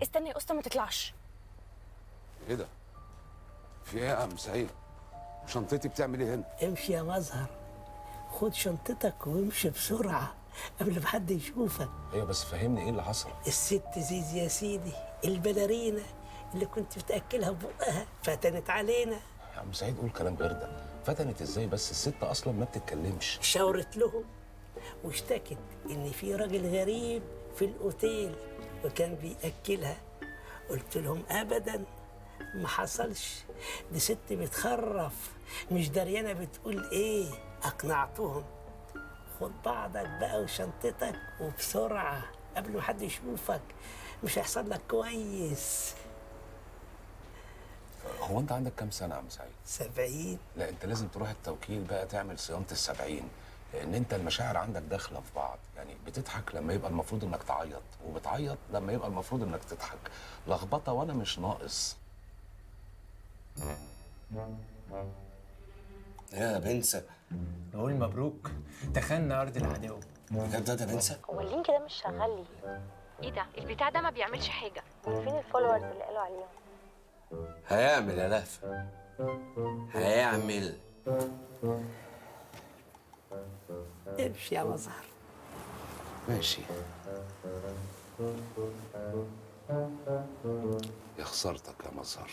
استنى يا اسطى ما تطلعش. ايه ده؟ في ايه يا عم سعيد؟ شنطتي بتعمل ايه هنا؟ امشي يا مظهر، خد شنطتك وامشي بسرعة قبل ما حد يشوفك. ايوه بس فهمني ايه اللي حصل؟ الست زيزي يا سيدي البلارينا اللي كنت بتأكلها ببقها فتنت علينا. يا عم سعيد قول كلام غير ده. فتنت ازاي بس؟ الست اصلا ما بتتكلمش. شاورت لهم واشتكت ان في راجل غريب في الاوتيل وكان بيأكلها. قلت لهم ابدا ما حصلش، دي ست بتخرف مش دريانه بتقول ايه. اقنعتهم. خد بعضك بقى وشنطتك وبسرعه قبل ما حد يشوفك، مش هيحصل لك كويس. هو انت عندك كام سنه يا عم سعيد؟ 70. لا انت لازم تروح التوكيل بقى تعمل صيانه ال70، لان انت المشاعر عندك داخله في بعض، يعني بتضحك لما يبقى المفروض انك تعيط، وبتعيط لما يبقى المفروض انك تضحك. لخبطه وانا مش ناقص. يا بنسى، نقول مبروك، دخلنا أرض العدو. بجد ده بنسى؟ هو اللينك ده مش شغال لي؟ ايه ده؟ البتاع ده ما بيعملش حاجه. فين الفولورز اللي قالوا عليهم؟ هيعمل يا لهفة، هيعمل. امشي يا مظهر. ماشي. يا خسارتك يا مظهر.